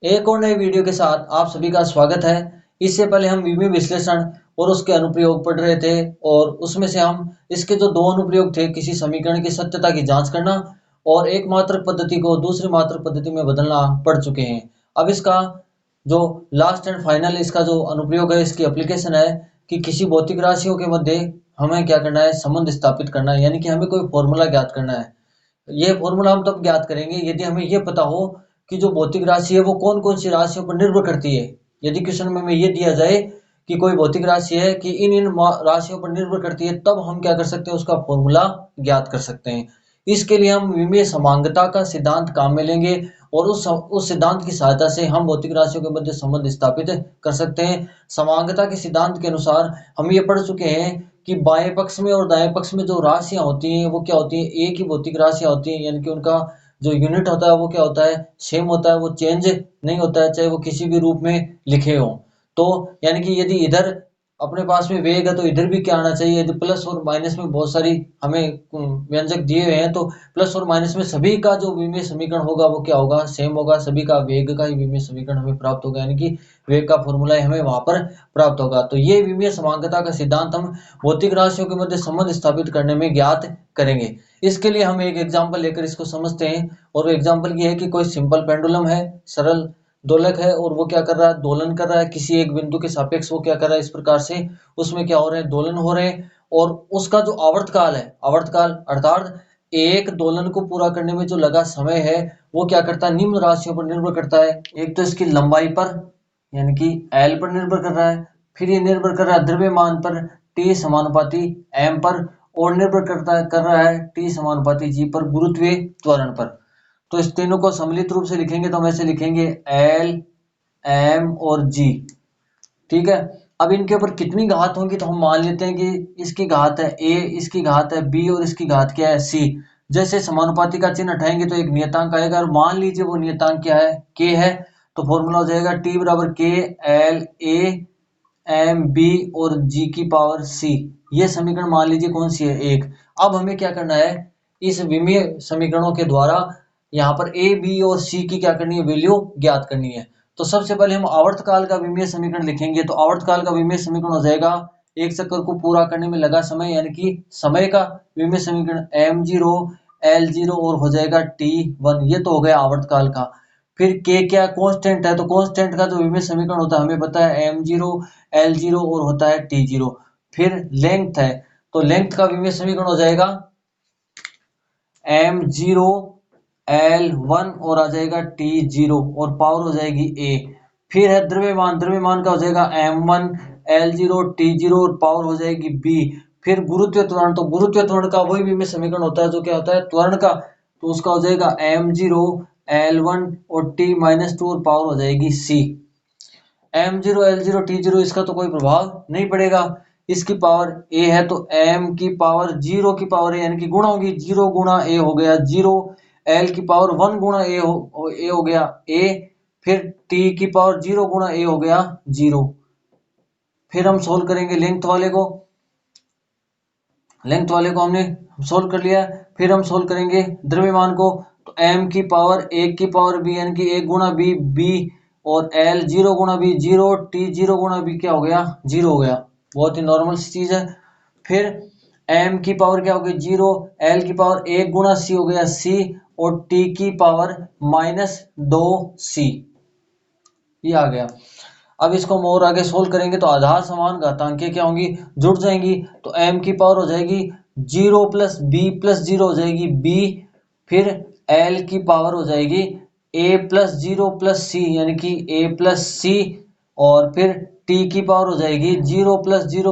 एक और नई वीडियो के साथ आप सभी का स्वागत है। इससे पहले हम विमीय विश्लेषण और उसके अनुप्रयोग पढ़ रहे थे और उसमें से हम इसके जो दो अनुप्रयोग थे, किसी समीकरण की सत्यता की जांच करना और एक मात्रक पद्धति को दूसरी मात्रक पद्धति में बदलना पढ़ चुके हैं। अब इसका जो लास्ट एंड फाइनल इसका जो अनुप्रयोग है, इसकी एप्लीकेशन है कि किसी भौतिक राशियों के मध्य हमें क्या करना है, संबंध स्थापित करना है, यानी कि हमें कोई फॉर्मूला ज्ञात करना है। ये फॉर्मूला हम तब ज्ञात करेंगे यदि हमें ये पता हो कि जो भौतिक राशि है वो कौन कौन सी राशियों पर निर्भर करती है। यदि क्वेश्चन में हमें ये दिया जाए कि कोई भौतिक राशि है कि इन इन राशियों पर निर्भर करती है, तब हम क्या कर सकते हैं, उसका फॉर्मूला ज्ञात कर सकते हैं। इसके लिए हम विमीय समांगता का सिद्धांत काम में लेंगे और उस सिद्धांत की सहायता से हम भौतिक राशियों के मध्य संबंध स्थापित कर सकते हैं। समांगता के सिद्धांत के अनुसार हम ये पढ़ चुके हैं कि बाएं पक्ष में और दाएं पक्ष में जो राशियां होती हैं वो क्या होती हैं, एक ही भौतिक राशियां होती हैं, यानी कि उनका जो यूनिट होता है वो क्या होता है, सेम होता है, वो चेंज नहीं होता है, चाहे वो किसी भी रूप में लिखे हो। तो यानी कि यदि इधर अपने पास में वेग है तो इधर भी क्या आना चाहिए। यदि प्लस और माइनस में बहुत सारी हमें व्यंजक दिए हुए हैं तो प्लस और माइनस में सभी का जो विमीय समीकरण होगा वो क्या होगा, सेम होगा। सभी का वेग का ही विमीय समीकरण हमें प्राप्त होगा, यानी कि वेग का फॉर्मूला हमें वहां पर प्राप्त होगा। तो ये विमीय समांगता का सिद्धांत हम भौतिक राशियों के मध्य संबंध स्थापित करने में ज्ञात करेंगे। इसके लिए हम एक एग्जाम्पल लेकर इसको समझते हैं और एग्जाम्पल ये है कि कोई सिंपल पेंडुलम है, सरल दोलक है और वो क्या कर रहा है, दोलन कर रहा है किसी एक बिंदु के सापेक्ष। वो क्या कर रहा है, इस प्रकार से उसमें क्या हो रहे हैं, दोलन हो रहे हैं। और उसका जो आवर्तकाल है, आवर्तकाल अर्थात एक दोलन को पूरा करने में जो लगा समय है, वो क्या करता है, निम्न राशियों पर निर्भर करता है। एक तो इसकी लंबाई पर यानी कि एल पर निर्भर कर रहा है, फिर ये निर्भर कर रहा है द्रव्यमान पर टी समानुपाती एम पर, और निर्भर कर रहा है टी समानुपाती जी पर, गुरुत्वीय त्वरण पर। तो इस तीनों को सम्मिलित रूप से लिखेंगे तो हम ऐसे लिखेंगे एल एम और जी। ठीक है। अब इनके ऊपर कितनी घात होंगी तो हम मान लेते हैं कि इसकी घात है ए, इसकी घात है बी और इसकी घात क्या है, सी। जैसे समानुपाती का चिन्ह हटाएंगे तो एक नियतांक आएगा और मान लीजिए वो नियतांक क्या है, के है। तो फॉर्मूला हो जाएगा टी बराबर के एल ए एम बी और जी की पावर सी। ये समीकरण मान लीजिए कौन सी है, एक। अब हमें क्या करना है, इस विमीय समीकरणों के द्वारा यहाँ पर ए बी और सी की क्या करनी है, वैल्यू ज्ञात करनी है। तो सबसे पहले हम आवर्तकाल का विमीय समीकरण लिखेंगे। तो आवर्तकाल का विमीय समीकरण हो जाएगा एक चक्कर को पूरा करने में लगा समय, यानी कि समय का विमीय समीकरण एम जीरो एल जीरो और हो जाएगा टी वन। ये तो हो गया आवर्तकाल का। फिर के क्या कांस्टेंट है, तो कांस्टेंट का जो विमीय समीकरण होता है हमें पता है एम जीरो एल जीरो और होता है टी जीरो। फिर लेंथ है, तो लेंथ का विमीय समीकरण हो जाएगा एम जीरो एल वन और आ जाएगा टी जीरो और पावर हो जाएगी ए। फिर है द्रव्यमान, द्रव्यमान का हो जाएगा M one L zero T zero और पावर हो जाएगी बी। फिर गुरुत्व त्वरण, तो गुरुत्व त्वरण का वही विमीय समीकरण होता है जो क्या होता है, त्वरण का। तो उसका हो जाएगा एम जीरो एल वन और टी माइनस टू और पावर हो जाएगी C. M zero L zero T zero इसका तो कोई प्रभाव नहीं पड़ेगा, इसकी पावर ए है तो एम की पावर जीरो की पावर ए, यानी कि गुणा होगी, जीरो गुणा ए हो गया जीरो, एल की पावर वन गुणा ए हो गया ए, फिर टी की पावर जीरो गुणा ए हो गया जीरो। फिर हम सोल्व करेंगे लेंथ वाले को हमने सोल्व कर लिया। फिर हम सोल्व करेंगे द्रव्यमान को, तो एम की पावर एक की पावर बी, यानी कि एक गुणा बी बी, और एल जीरो गुणा बी जीरो, टी जीरो गुणा बी क्या हो गया, जीरो हो गया। बहुत ही नॉर्मल चीज है। फिर एम की पावर क्या हो गई, जीरो, एल की पावर एक गुणा सी हो गया सी, और टी की पावर माइनस दो सी, ये आ गया। अब इसको हम और आगे सोल्व करेंगे तो आधार समान घातांकें क्या होंगी, जुड़ जाएंगी। तो m की पावर हो जाएगी जीरो प्लस जीरो हो जाएगी b। फिर l की पावर हो जाएगी a प्लस जीरो प्लस सी, यानी कि a प्लस सी। और फिर t की पावर हो जाएगी जीरो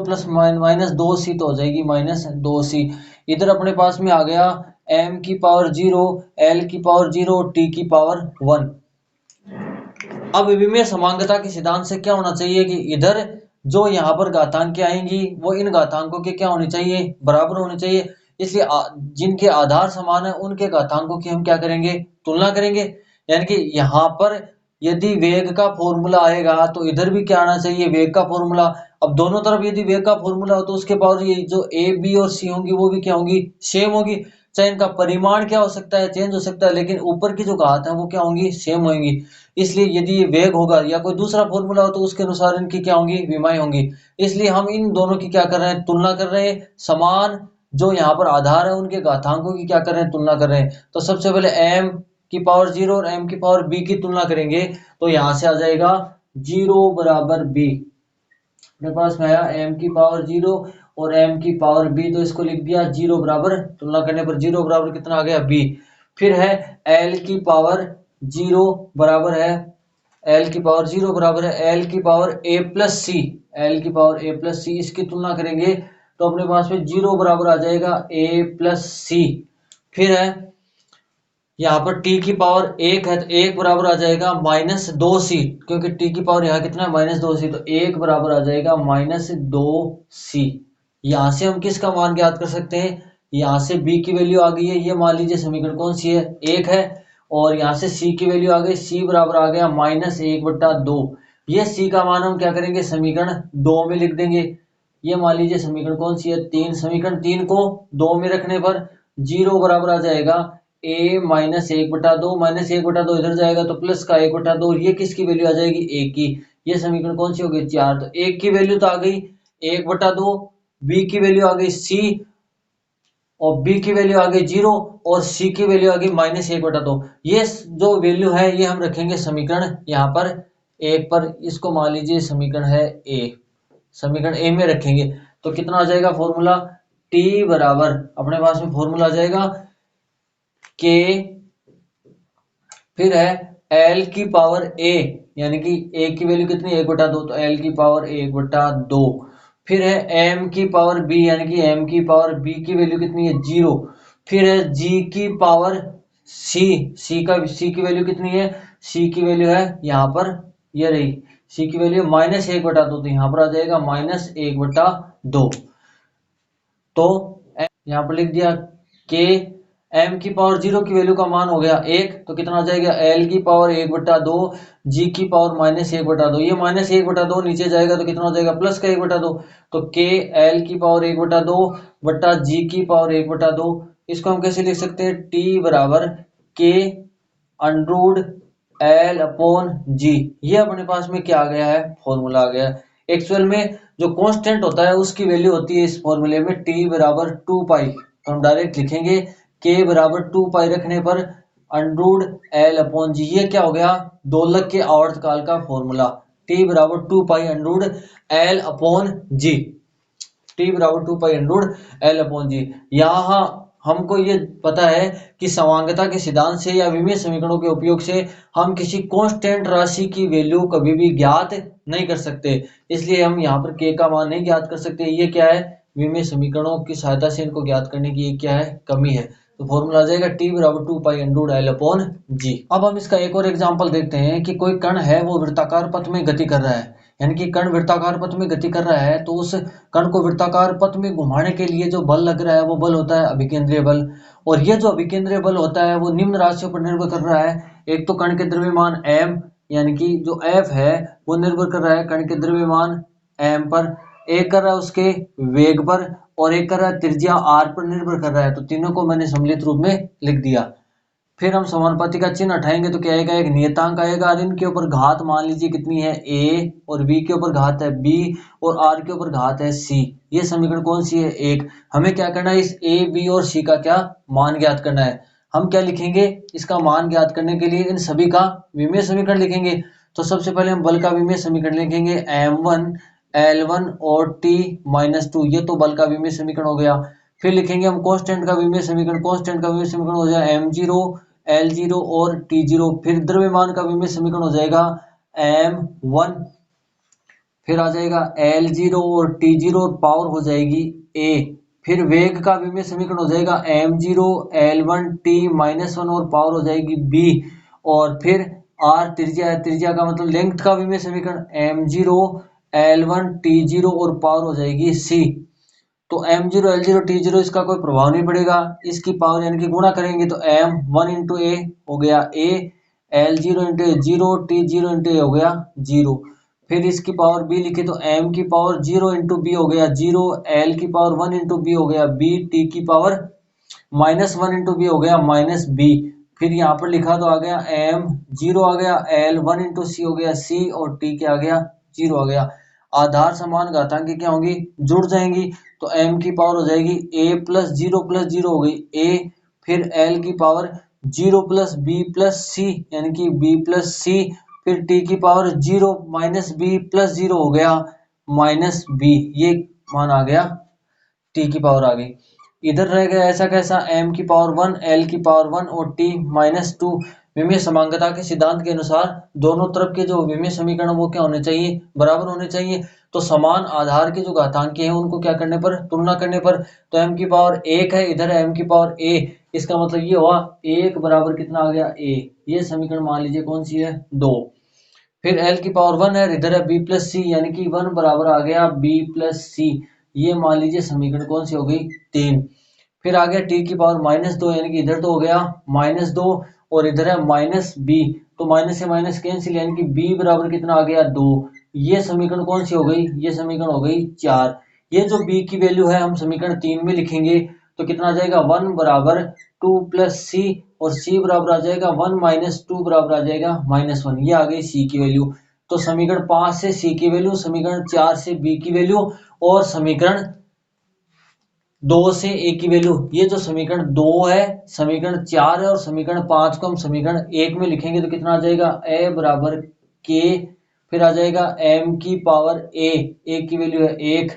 प्लस माइनस दो सी, तो हो जाएगी माइनस दो सी। इधर अपने पास में आ गया m की पावर जीरो, l की पावर जीरो, t की पावर वन। अब विमीय समांगता के सिद्धांत से क्या होना चाहिए कि इधर जो यहाँ पर घातांकें आएंगी वो इन घातांकों के क्या होनी चाहिए, बराबर होनी चाहिए। इसलिए जिनके आधार समान है उनके घातांकों की हम क्या करेंगे, तुलना करेंगे। यानी कि यहाँ पर यदि वेग का फॉर्मूला आएगा तो इधर भी क्या आना चाहिए, वेग का फॉर्मूला। अब दोनों तरफ यदि वेग का फॉर्मूला हो तो उसके पावर ये जो ए बी और सी होंगी वो भी क्या होंगी, सेम होगी। चाहे इनका परिमाण क्या हो सकता है, चेंज हो सकता है, लेकिन ऊपर की जो घात है वो क्या होंगी, सेम होंगी। इसलिए यदि ये वेग होगा या कोई दूसरा फॉर्मूला हो तो उसके अनुसार इनकी क्या होंगी, विमाएं होंगी। इसलिए हम इन दोनों की क्या कर रहे हैं, तुलना कर रहे हैं। समान जो यहाँ पर आधार है उनके घातांकों की क्या कर रहे हैं, तुलना कर रहे हैं। तो सबसे पहले m की पावर 0 और m की पावर b की तुलना करेंगे। तो यहां से आ जाएगा 0 बराबर b। मेरे पास में आया m की पावर 0 और m की पावर b, तो इसको लिख दिया 0 बराबर, तुलना करने पर 0 बराबर कितना आ गया, b। फिर है l की पावर 0 बराबर है, l की पावर 0 बराबर है l की power a plus C, l की पावर a प्लस सी, इसकी तुलना करेंगे तो अपने पास में 0 बराबर आ जाएगा a प्लस सी। फिर है यहाँ पर t की पावर 1 है तो 1 बराबर आ जाएगा माइनस 2c, क्योंकि t की पावर यहाँ कितना है, माइनस 2c, तो 1 बराबर आ जाएगा माइनस 2c। यहाँ से हम किसका मान ज्ञात कर सकते हैं, यहाँ से b की वैल्यू आ गई है, ये मान लीजिए समीकरण कौन सी है, 1 है। और यहाँ से c की वैल्यू आ गई, c बराबर आ गया माइनस 1/2। ये c का मान हम क्या करेंगे, समीकरण 2 में लिख देंगे। ये मान लीजिए समीकरण कौन सी है, 3। समीकरण 3 को 2 में रखने पर 0 बराबर आ जाएगा a माइनस 1/2, माइनस 1/2 इधर जाएगा तो प्लस का 1/2, ये किसकी वैल्यू आ जाएगी, a की। ये समीकरण कौन सी हो गई, 4। तो 1 की वैल्यू तो आ गई 1/2, b की वैल्यू आ गई c, और b की वैल्यू आ गई 0, और c की वैल्यू आ गई माइनस 1/2। ये जो वैल्यू है ये हम रखेंगे समीकरण यहाँ पर 1 पर, इसको मान लीजिए समीकरण है a, समीकरण a में रखेंगे। तो कितना आ जाएगा फॉर्मूला, t बराबर अपने पास में फॉर्मूला आ जाएगा k, फिर है l की पावर a, यानी कि a की वैल्यू कितनी, 1/2, तो l की पावर 1/2। फिर है m की पावर b, यानी कि m की पावर b की वैल्यू कितनी है, 0। फिर है g की पावर c, c की वैल्यू कितनी है, c की वैल्यू है यहाँ पर, ये रही c की वैल्यू माइनस 1/2, तो यहाँ पर आ जाएगा माइनस 1/2। तो यहाँ पर लिख दिया k, m की पावर 0 की वैल्यू का मान हो गया 1, तो कितना आ जाएगा, l की पावर 1/2, g की पावर माइनस 1/2। ये माइनस 1/2 नीचे जाएगा तो कितना हो जाएगा, प्लस का 1/2। तो k l की पावर 1/2 बट्टा g की पावर 1/2। इसको हम कैसे लिख सकते हैं, t बराबर k underroot l upon g। ये अपने पास में क्या आ गया है, फॉर्मूला आ गया है। एक्चुअल में जो कांस्टेंट होता है उसकी वैल्यू होती है इस फॉर्मूले में t बराबर 2 पाई, तो हम डायरेक्ट लिखेंगे k बराबर 2 पाई रखने पर अंडरूड l अपॉन जी। ये क्या हो गया, दोलक के आवर्तकाल का फॉर्मूला, t बराबर 2 पाई अंडरूड l अपॉन जी, t बराबर 2 पाई अंडरूड l अपॉन जी। यहाँ हमको ये पता है कि समांगता के सिद्धांत से या विमीय समीकरणों के उपयोग से हम किसी कांस्टेंट राशि की वैल्यू कभी भी ज्ञात नहीं कर सकते, इसलिए हम यहाँ पर k का मान नहीं ज्ञात कर सकते। ये क्या है, विमीय समीकरणों की सहायता से इनको ज्ञात करने की ये क्या है, कमी है। तो फॉर्मूला आ जाएगा t बराबर 2 पाई अंडरूड l अपॉन जी। अब हम इसका एक और एग्जांपल देखते हैं कि कोई कण है वो वृत्ताकार पथ में गति कर रहा है, यानी कि कण वृत्ताकार पथ में गति कर रहा है, तो उस कण को वृत्ताकार पथ में घुमाने के लिए जो बल लग रहा है वो बल होता है अभिकेंद्रीय बल। और ये जो अभिकेंद्रीय बल होता है वो निम्न राशियों पर निर्भर कर रहा है। एक तो कण के द्रव्यमान m, यानी कि जो f है वो निर्भर कर रहा है कण के द्रव्यमान m पर, एक कर रहा है उसके वेग पर, और एक कर रहा है त्रिज्या r पर निर्भर कर रहा है। तो तीनों को मैंने सम्मिलित रूप में लिख दिया। फिर हम समानुपाती का चिन्ह हटाएंगे तो क्या आएगा, एक नियतांक आएगा, और इनके ऊपर घात मान लीजिए कितनी है, a, और v के ऊपर घात है b, और r के ऊपर घात है c। ये समीकरण कौन सी है, एक। हमें क्या करना है, इस a, b और c का क्या मान ज्ञात करना है। हम क्या लिखेंगे, इसका मान ज्ञात करने के लिए इन सभी का विमीय समीकरण लिखेंगे। तो सबसे पहले हम बल का विमीय समीकरण लिखेंगे, m1 l1 और t माइनस 2, ये तो बल का विमीय समीकरण हो गया। फिर लिखेंगे हम कांस्टेंट का विमीय समीकरण, कांस्टेंट का विमीय समीकरण हो जाएगा m0 l0 और t0। फिर द्रव्यमान का विमीय समीकरण हो जाएगा m1, फिर आ जाएगा l0 और t0 और पावर हो जाएगी a। फिर वेग का विमीय समीकरण हो जाएगा m0 l1 t माइनस 1 और पावर हो जाएगी b। और फिर r त्रिज्या है, त्रिज्या का मतलब लेंथ का विमीय समीकरण m0 l1 t0 और पावर हो जाएगी c। तो m0 l0 t0 इसका कोई प्रभाव नहीं पड़ेगा, इसकी पावर यानी कि गुणा करेंगे तो m1 इंटू ए हो गया a, l0 into A 0, t0 into A हो गया 0। फिर इसकी पावर b लिखे तो m की पावर 0 इंटू b हो गया 0, l की पावर 1 इंटू b हो गया b, t की पावर -1 इंटू बी हो गया -b, फिर यहाँ पर लिखा तो आ गया m, 0 आ गया l, 1 इंटू सी हो गया c, और t क्या आ गया 0 आ गया। आधार समान घातांक क्या होंगी, जुड़ जाएंगी, तो m की पावर हो जाएगी a प्लस 0 हो गई a, फिर l की power 0 plus b plus c यानी कि b प्लस c, फिर t की पावर 0 माइनस b प्लस 0 हो गया माइनस b, ये मान आ गया, t की पावर आ गई। इधर रह गया ऐसा कैसा, m की पावर 1, l की पावर 1 और t माइनस 2। विमीय समांगता के सिद्धांत के अनुसार दोनों तरफ के जो विमीय समीकरण वो क्या होने चाहिए, बराबर होने चाहिए। तो समान आधार के जो घातांक हैं उनको क्या करने पर, तुलना करने पर, तो m की पावर 1 है, इधर है m की पावर a, इसका मतलब ये हुआ 1 बराबर कितना आ गया a, ये समीकरण मान लीजिए कौन सी है 2। फिर l की पावर 1 है, इधर है b प्लस सी यानी कि 1 बराबर आ गया b प्लस सी, ये मान लीजिए समीकरण कौन सी हो गई 3। फिर आ गया t की पावर -2 यानी कि इधर तो हो गया -2 और इधर है माइनस b, तो माइनस से माइनस कैंसिल यानी कि b बराबर कितना आ गया 2, ये समीकरण कौन सी हो गई, ये समीकरण हो गई 4। ये जो b की वैल्यू है हम समीकरण 3 में लिखेंगे, तो कितना आ जाएगा 1 बराबर 2 प्लस सी, और c बराबर आ जाएगा 1 माइनस 2 बराबर आ जाएगा -1, ये आ गई c की वैल्यू। तो समीकरण 5 से c की वैल्यू, समीकरण 4 से b की वैल्यू, और समीकरण 2 से a की वैल्यू। ये जो समीकरण 2 है, समीकरण 4 है और समीकरण 5 को हम समीकरण 1 में लिखेंगे तो कितना आ जाएगा a बराबर k, फिर आ जाएगा m की पावर a की वैल्यू है 1,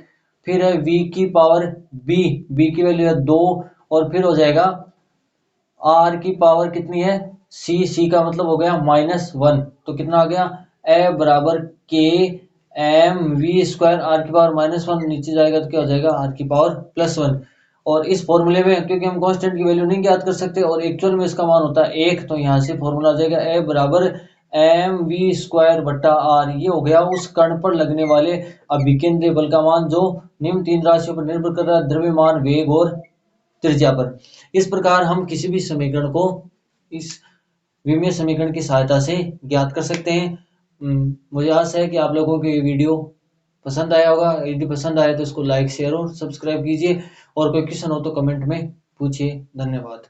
फिर है v की पावर b की वैल्यू है 2, और फिर हो जाएगा r की पावर कितनी है c का मतलब हो गया -1, तो कितना आ गया a बराबर k m v square r की पावर -1, नीचे जाएगा तो क्या हो जाएगा r की पावर +1। और इस फॉर्मूले में क्योंकि हम कांस्टेंट की वैल्यू नहीं ज्ञात कर सकते और एक्चुअल में इसका मान होता है 1, तो यहाँ से फॉर्मूला आ जाएगा a बराबर m v स्क्वायर बट्टा r, ये हो गया उस कण पर लगने वाले अभिकेंद्रीय बल का मान जो निम्न 3 राशियों पर निर्भर कर रहा है, द्रव्यमान, वेग और त्रिज्या पर। इस प्रकार हम किसी भी समीकरण को इस विमीय समीकरण की सहायता से ज्ञात कर सकते हैं। मुझे आशा है कि आप लोगों को ये वीडियो पसंद आया होगा। यदि पसंद आया तो इसको लाइक, शेयर और सब्सक्राइब कीजिए, और कोई क्वेश्चन हो तो कमेंट में पूछिए। धन्यवाद।